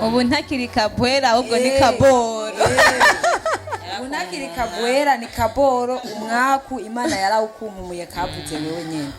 ubu ntakiri kabwera ahubwo ni kaboro. ubu ntakiri kabwera ni kaboro, umwaku Imana yarawukumumuye kavuze wewe nyene.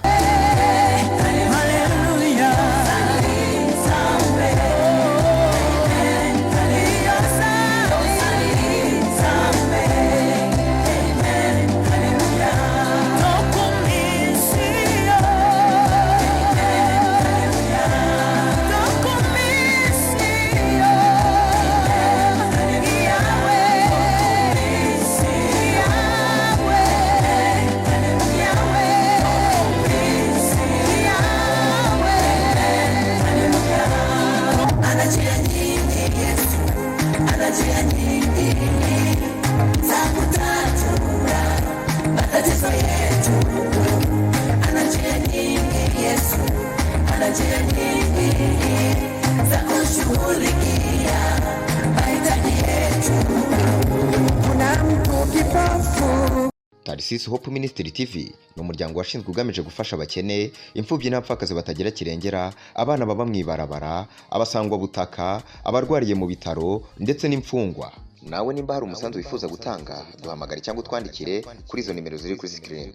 Tarisisi Hope Ministry TV ni umuryango washinzwe ugamije gufasha abakene, imfubyi n'abapfakazi batagira kirengera, abana baba mwibarabara, abasangwa butaka, abarwariye mu bitaro ndetse n'imfungwa. Nawe nimba hari umusanzu wifuza gutanga, duhamagare cyangwa utwandikire kuri izo nimero ziri kuri screen.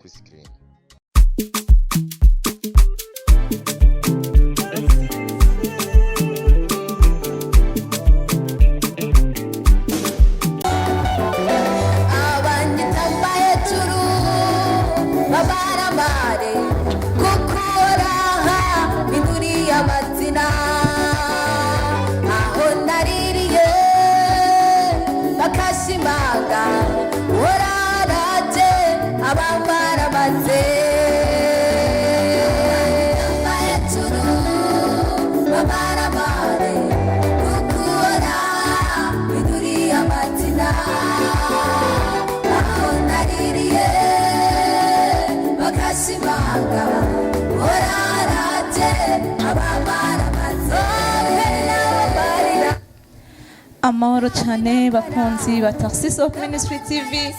Amahoro cyane bakunzi ba Tarisisi Hope Ministry TV,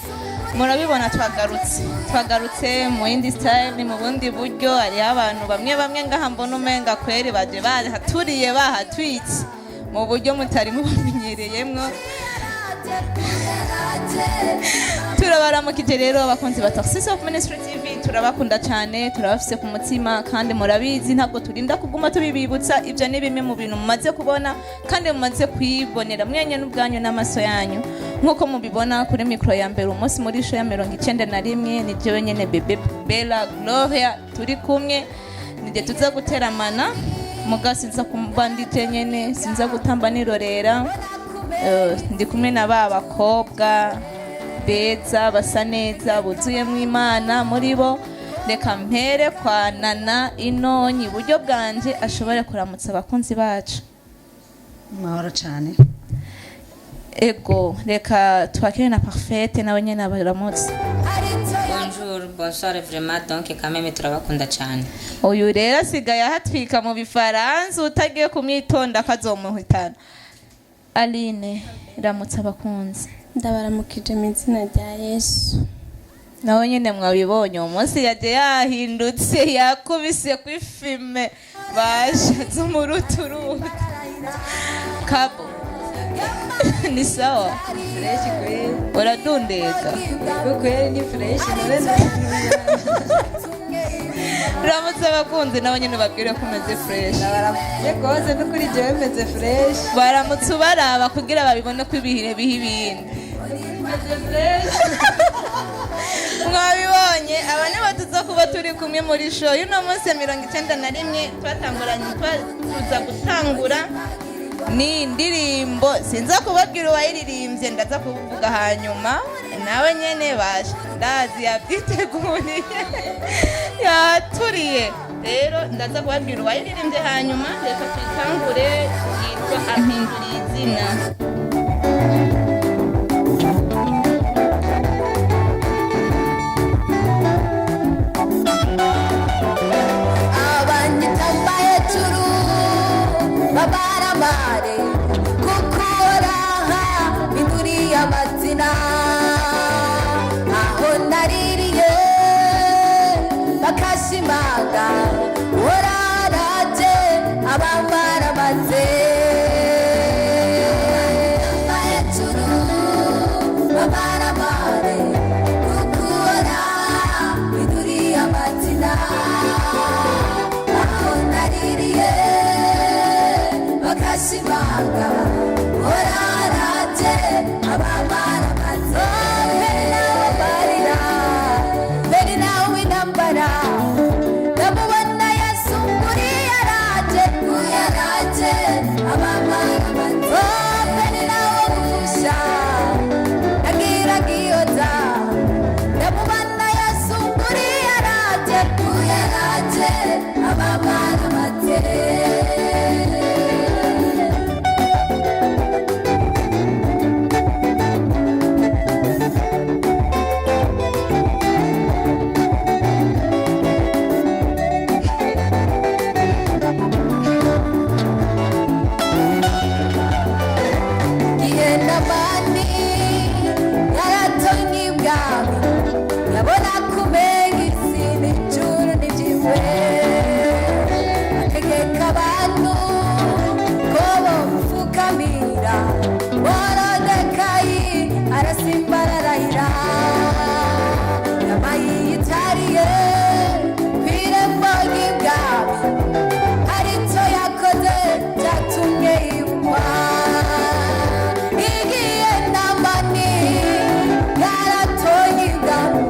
murabibona twagarutse mu yindi style, mu bundi buryo. Ari abantu bamwe ngaha mbona umenga kweri baje bahaturiye bahatwitse mu buryo mutari mubamenyereyemwo. Turabaramukije rero abakunzi ba Tarisisi Hope Ministry TV, turabakunda cyane, turabafise ku mutima kandi murabizi ntabwo turinda kuguma tubibibutsa. Ibyo ni bimwe mu bintu mumaze kubona kandi mumaze kwibonera mwenye n'ubwanyu n'amaso yanyu. Nkuko mubibona kuri mikro ya mbere umunsi muri show ya 91 ni jewe nyene Bebe Bella Gloria turi kumwe. Nije tuza guteramana mugasinza kumbandije nyene, sinza gutamba nirorera. Ndi kumwe na bakobwa beza basa neza buzuyemo Imana muri bo. Reka mpere kwa Nana Inonyi buryo bwanje ashobore kuramutsa abakunzi bacu. Mahoro cyane. Ego reka twakire na Parfaite nawe nyene abaramutse. Bonjour, bonsoir vraiment, donc quand même turabakunda cyane. Uyu rero asigaye ahatwika mu bifaransa, utagiye kumwitonda kazomuhitana. Aline ramutsa abakunzi. Ndabaramukije mu izina rya Yesu. Nawe nyine mwabibonye umunsi yaje yahindutse yakubise kwifime bashatse umuruturutu kabo. Ni sawa Fresh kweli. Uradundeka Kweli ni fresh none. ramutsa abakunzi nawe nyine babwire ko umeze fresh. Ndabaramukije rwose n'ukuri jewe meze fresh. Baramutse ubaraba kugira babibone ko ibihe ibindi. Mwabibonye aba nibo tuza kuba turi kumwe muri show y'uno munsi 91 twatanguranye tuza gutangura ni indirimbo sinza kubabwira uwayiririmbye, ndaza kuvuga hanyuma nawe nyene basha ndazi yabyiteguriye yaturiye. Rero ndaza kubabwira uwayiririmbye hanyuma reka twitangure. Yitwa Ampinduriye Izina. babaramare kukoraha induriye amazina aho naririye bakashimaga wararaje abamaramaze babaramare kukoraha induriye amazina aho naririye bakashimaga wararaje abamaramaze beri nawe intambara ndamubona yesu muri yaraje abamaramaze beri nawe gufusha nagira giyoza ndamubona yesu muri yaraje abamaramaze yabona kumenya isi n'ijuru n'iby'imwe ategeka abantu ko bamupfukamira Morodekayi arasimba ararahira yamaye yitariye ku irembo ry'ibwami hari icyo yakoze cyatumye yibukwa igiye namani yaratoye ibwami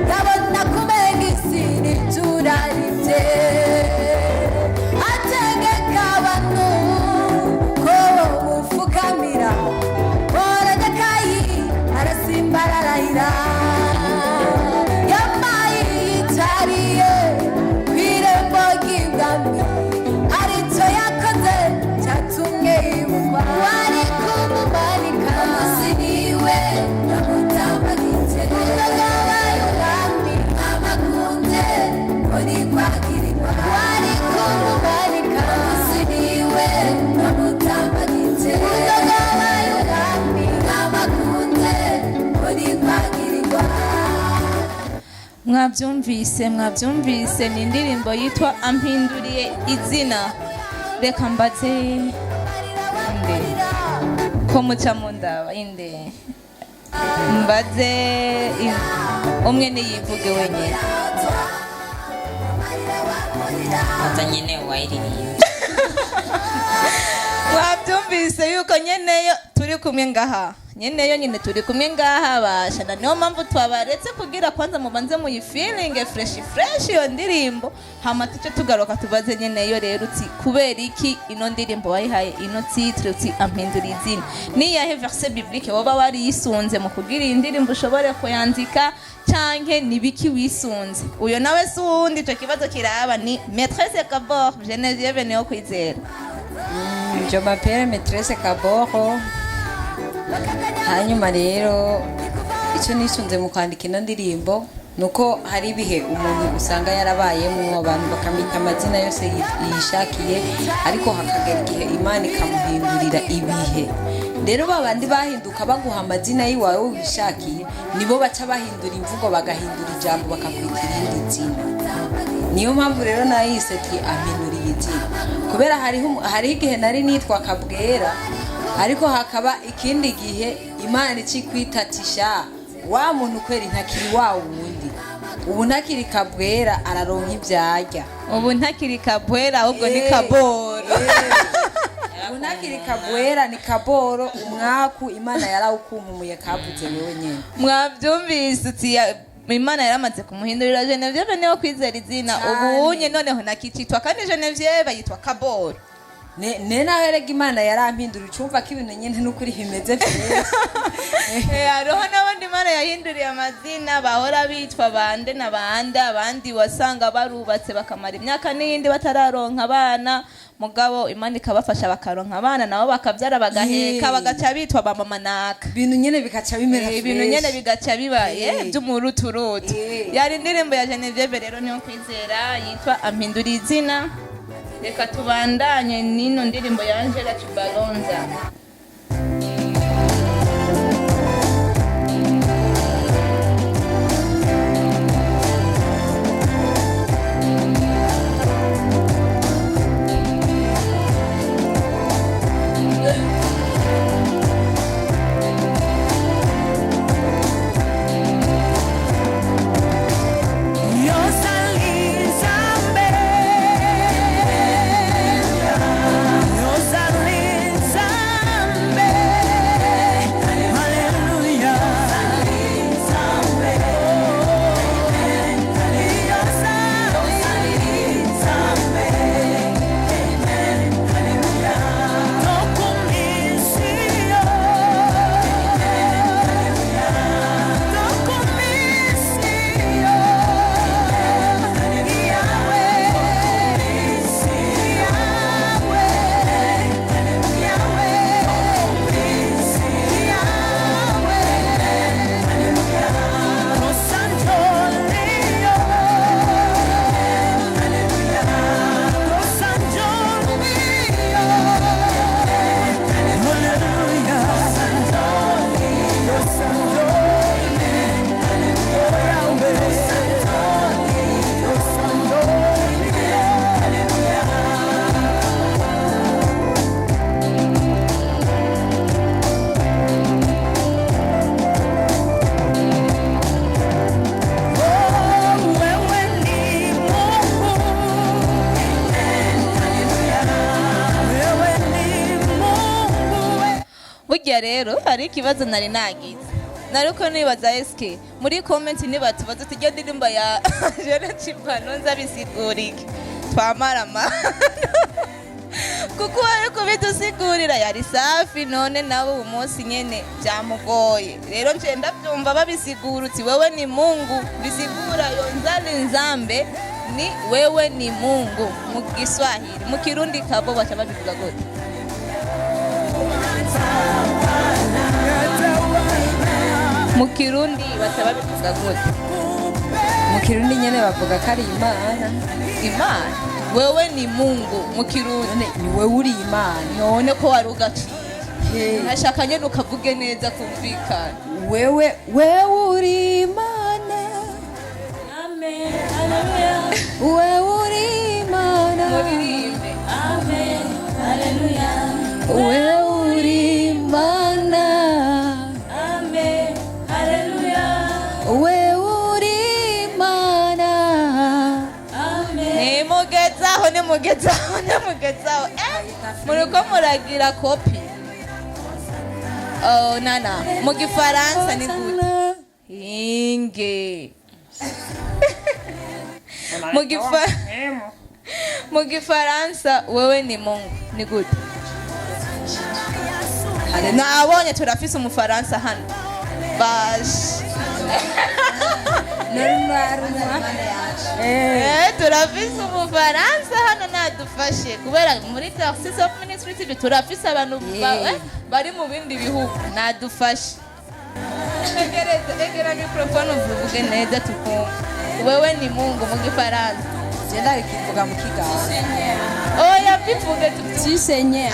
ndabona kumenya isi n'ijuru ari bye ategeka abantu ko bamupfukamira Morodekayi arasimba ararahira yamaye yitariye ku irembo ry'ibwami hari icyo yakoze cyatumye yibukwa wari kumumanika munsi niwe namutambagitse umugabo w'umwami amakunze uri kwagirirwa wari kumumanika munsi niwe namutambagitse umugabo w'umwami amakunze uri kwagirirwa. mwabyumvise ni indirimbo yitwa ampinduriye izina. Reka mbaze inde ko muca mu ndaba inde mbaze umwe niyivuge wenyine ata nyene wayiriye mwabyumvise yuko nyeneyo turi kumwe ngaha nyine turi kumwe ngaha bashana niyo mpamvu twabaretse kugira kwanza mubanze muyifilinge fresh iyo ndirimbo hama tuce tugaruka tubaze nyeneyo rero uti kubera iki ino ndirimbo wayihaye ino titre uti ampindura izina niyahe verset biblique woba wariyisunze mu kugira iyi ndirimbo ushobore kuyandika canke nibiki wisunze uyo nawe si uwundi ico kibazo kiraba ni Maîtresse Kabor Geneviève Neo Kwizera. Je m'appelle Maîtresse Kaboro. Hanyuma rero icyo nisunze mu kwandika ino ndirimbo nuko hari ibihe umuntu usanga yarabayemo abantu bakamita amazina yose yishakiye ariko hakagera igihe Imana ikamuhindurira ibihe. Rero babandi bahinduka baguha amazina yiwawe wishakiye nibo baca bahindura imvugo bagahindura ijambo bakakwita irindi zina. Niyo mpamvu rero nayise ati ampinduriye izina kubera hari igihe nari nitwa Kabwera ariko hakaba ikindi gihe Imana ikikwitatisha wa muntu kweri ntakiri wa wundi ubu ntakiri Kabwera araronka ibyarya ubu ntakiri Kabwera ahubwo ni Kaboro ubu ntakiri Kabwera ni Kaboro umwaku Imana yarawukumpumuye kavuze wewe nyene. Mwabyumvise uti Imana yaramaze kumuhindurira Geneviève Neo Kwizera izina ubunye noneho nakicitwa kandi Geneviève yitwa Kaboro. Nena herega Imana yarampindura ucumva ko ibintu nyene n'ukuri himeze byose. Hariho n'abandi Imana yahinduriye amazina bahora bitwa bande na bande abandi wasanga barubatse bakamara imyaka n'iyindi batararonka abana mugabo Imana ikabafasha bakaronka abana nabo bakabyara bagaheka bagaca bitwa bamama naka ibintu nyene bikaca bimera ibintu nyene bigaca bibaye by'umuruturutu. Yari indirimbo ya Geneviève rero Neo Kwizera yitwa ampindura izina reka tubandanye n'ino ndirimbo ya Angela Chibalonza. Burya rero hari ikibazo nari nagize naruko nibaza eske muri comment nibatubaza tujya ndirimba ya Angela Chibalonza bisigurike twamarama kuko ariko bidusigurira yari safi none nawe umunsi nyene byamugoye rero nje ndabyumva babisigurutse wewe ni Mungu bisigura yonzali nzambe ni wewe ni Mungu mu Kiswahili mu Kirundi kabo bacha babivuga gute mu Kirundi bacha babivuga gute mu Kirundi nyene bavuga ko ari Imana. Imana wewe ni Mungu mu Kirundi Ni wewe uri Imana. none ko wari ugaciye nashaka nyene ukavuge neza kumvikana Wewe uri Imana. Amen. Hallelujah. Wewe uri Imana. muririmbe Amen. Hallelujah. Wewe uri Imana. Amen. Hallelujah. Wewe uri Imana. Amen. nimugezaho muriko muragira kopi oh nana mu Gifaransa ni gute inge mu Gifaransa wewe ni Mungu ni gute nabonye turafise umufaransa hano baje turafise umufaransa hano nadufashe kubera muri Taxis of Ministry TV turafise abantu bari mu bindi bihugu nadufashe egera microphone uvuge neza tukumva wewe ni Mungu mu Gifaransa Jenda ikivuga mu Kigali. oya bivuge Tu Seigneur.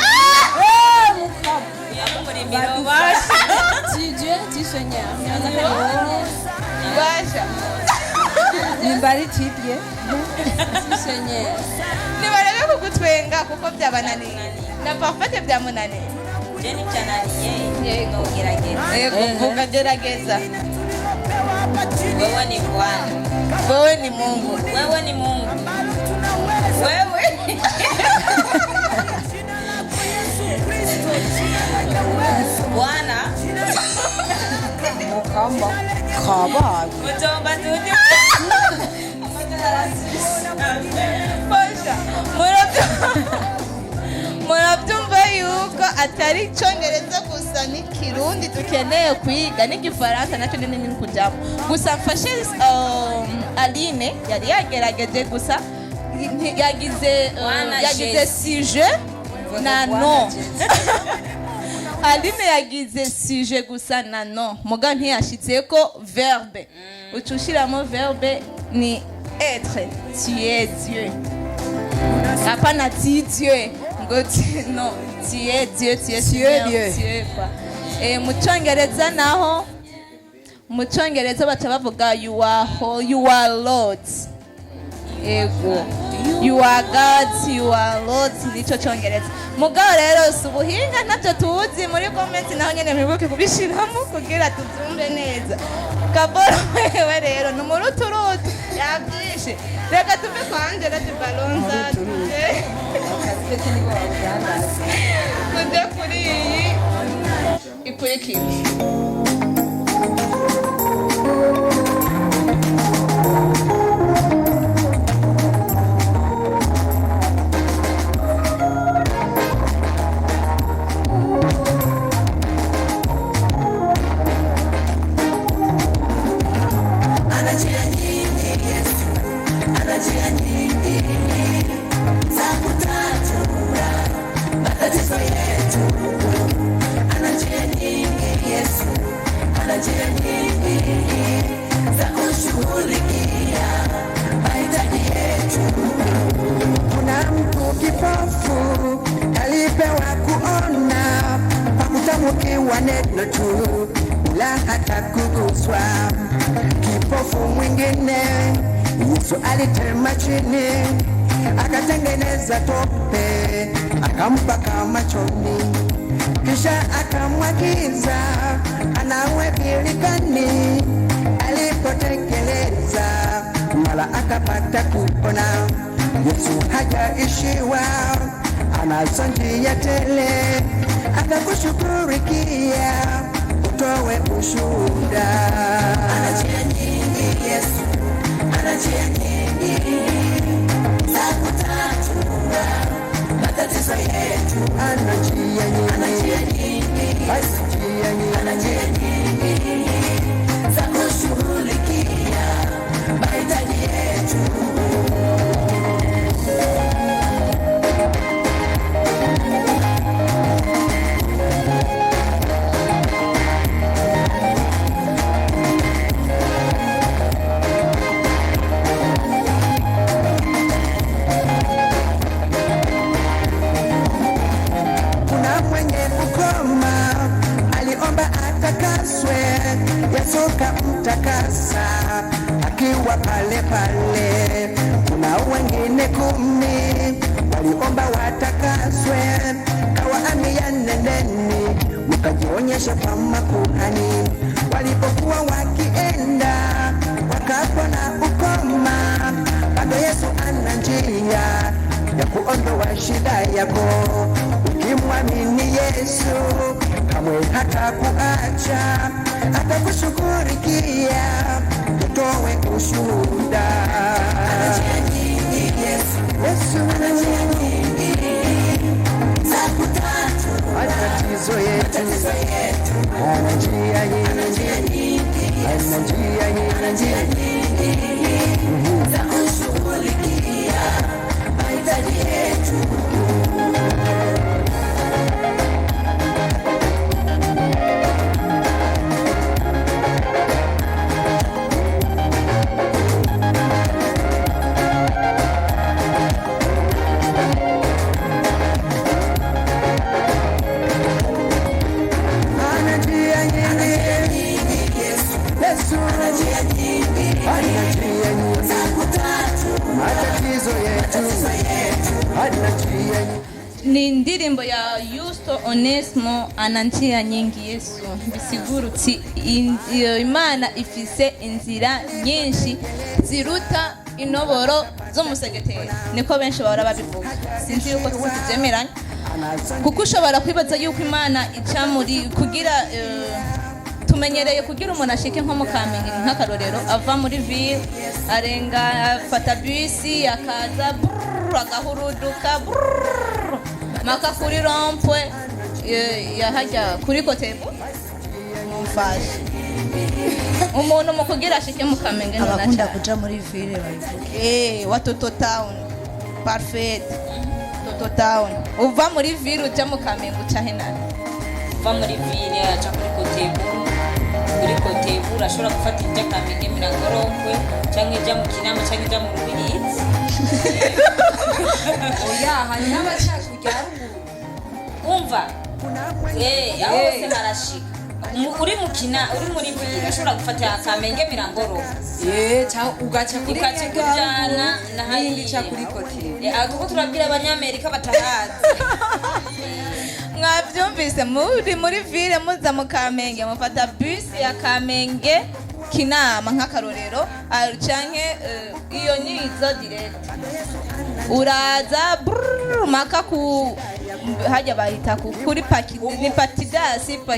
Tu Dieu, tu Seigneur. basha Nimbari tibye. Tu Seigneur. nibarebe kugutwenga kuko byabananiye na parfait byamunaniye Jenny chananiye. Yego. Gerageza. yego vuga gerageza Wewe ni Bwana. wewe ni Mungu Wewe ni Mungu. Wewe. Bwana. Mukamba. Kaba. Utomba tuju. basha murabyumva yuko atari icyongereza gusa n'ikirundi dukeneye kwiga n'igifaransa nacyo ni kujyamo gusa mfashe Aline yari yagerageje gusa yagize sujet na no Aline yagize sujet gusa na no muga ntiyashitse ko verbe ucushiramo verbe ni être tu es Dieu hapana Dieu ngo no Dieu quoi. Mu Cyongereza naho mu Cyongereza baca bavuga you are Lord. Ego you are God, you are Lord, nico Cyongereza. Mugabo rero subuhinga ntacyo tuzi muri comment naho nyene mwibuke kubishiramo kugira tuzumve neza. Kaboro wewe rero numuruturutu yabyishe. Reka tuve kwa Angela Tibalonza. Tujye kuri iyi ikurikira. Kuna mtu kipofu alipewa kuona kwa kutamkiwa neno tu bila hata kuguswa. Kipofu mwingine Yesu alitema chini akatengeneza tope akampaka machoni kisha akamwagiza anawe bilikani. Alipotekeleza mara akapata kupona. Yesu hajaishiwa, anazo njia tele, atakushughulikia utowe ushuhuda. Ana njia nyingi Yesu, ana njia nyingi za kutatua matatizo yetu. Ana njia nyingi, ana njia nyingi, ana njia nyingi za kushughulikia mahitaji yetu. Kuna mwenye ukoma aliomba atakaswe, Yesu kamtakasa akiwa pale pale. Kuna wengine 10 waliomba watakaswe, kawaambia nendeni mkajionyeshe kwa makuhani. Walipokuwa wakienda wakapona ukoma. Bado Yesu ana njia ya kuondoa shida yako. Ukimwamini Yesu kamwe hatakuacha, atakushughulikia utowe ushuhuda. Ana njia nyingi Yesu, ana njia nyingi za kutatua matatizo yetu. Ana njia nyingi, ana njia nyingi za kushughulikia mahitaji yetu. Ni indirimbo ya Yusto Onesmo, ana njia nyingi Yesu. Bisigura uti Imana ifise inzira nyinshi ziruta inoboro z'umusegeteri. Niko benshi bahora babivuga. Sinzi yuko tuzemera kuko ushobora kwibaza yuko Imana ica muri kugira tumenyereye kugira umuntu ashike nko mu Kamenge nk'akarorero ava muri ville arenga afata bisi akaza agahuruduka maka kuri rompwe yahajya kuri Kotebu mumfashe umuntu mu kugira ashike mu Kamenge none abakunda kuja muri ville bayivuga watoto town parfait Toto town uva muri ville uja mu Kamenge uca henana uva muri ville aca kuri Kotebu urashobora gufata ijya Kamenge Mirangorokwe canke ijya mu Kinama canke ijya mu Rubirizi oya hari n'abashaka kujya haruguru umva aho hose harashika uri muri vile ashobora gufata Kamenge Mirangoro cyangwa ugaca kuri kujyana na hariya kuri kote ahubwo turabwira abanyamerika batahazi mwabyumvise muri vile muza mu Kamenge mufata bus ya Kamenge Kinama nk'akarorero canke iyo nyizo direct uraza maka ku hajya bahita kuri ni patidasi ubu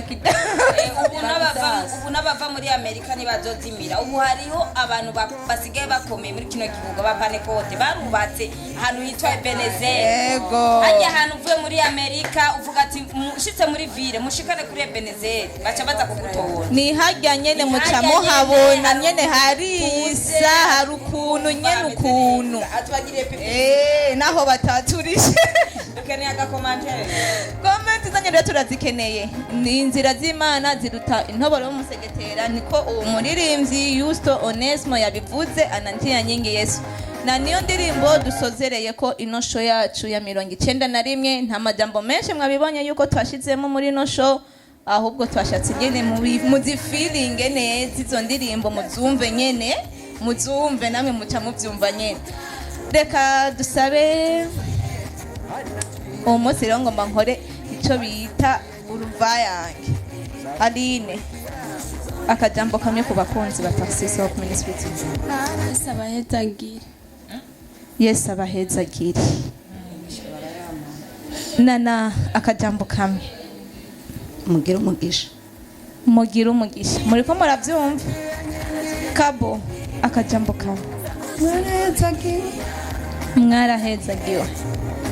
n'abava muri Amerika ntibazozimira ubu hariho abantu basigaye bakomeye muri kino gihugu abapanekote barubatse ahantu hitwa Ebenezer yego hajya ahantu uvuye muri Amerika uvuga ati mushitse muri ville mushikane kuri Ebenezer baca baza kugutora ni hajya nyene muca muhabona nyene harisa hari ukuntu nyene ukuntu naho bataturishe dukeneye agakomantere komenti zanyu rero turazikeneye ni inzira z'Imana ziruta intoboro y'umusegetera niko uwo muririmbyi Yusto Onesmo yabivuze anantia nyingi Yesu na niyo ndirimbo dusozereye ko ino show yacu ya 91 nta majambo menshi mwabibonye yuko twashizemo muri ino show ahubwo twashatse nyene muzifeeling neza izo ndirimbo muzumve nyene muzumve namwe muca muvyumva nyene reka dusabe uwo munsi rero ngomba nkore icyo bita uruvayange Aline akajambo kamwe ku bakunzi ba Taxis Hope Ministry TV. Yes abahezagire Nana akajambo kamwe mugira umugisha muri ko murabyumva Kabo akajambo kamwe mwarahezagiwe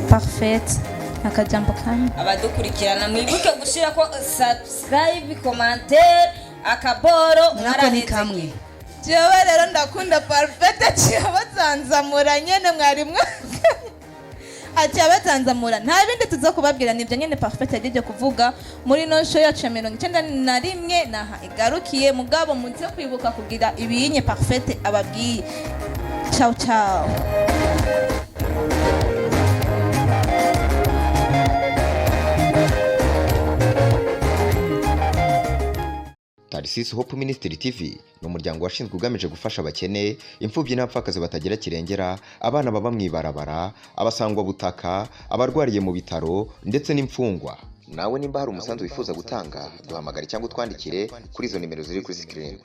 Parfait akajambo kamwe abadukurikirana mwibuke gushira ko subscribe commentaire akaboro kamwe jewe rero ndakunda Parfait cyabazanzamura nyene mwari acyabazanzamura nta bindi tuza kubabwira nibyo nyene Parfait yagiye kuvuga muri no show yacu 91 naha igarukiye mugabo muze kwibuka kugira ibinye Parfait ababwiye ciao ciao Taxis Hope Ministry TV ni umuryango washinzwe ugamije gufasha abakene, imfubyi n'abapfakazi batagira kirengera, abana baba mwibarabara, abasangwa butaka, abarwariye mu bitaro ndetse n'imfungwa. Nawe nimba hari umusanzu wifuza gutanga, duhamagare cyangwa utwandikire kuri izo nimero ziri kuri screen.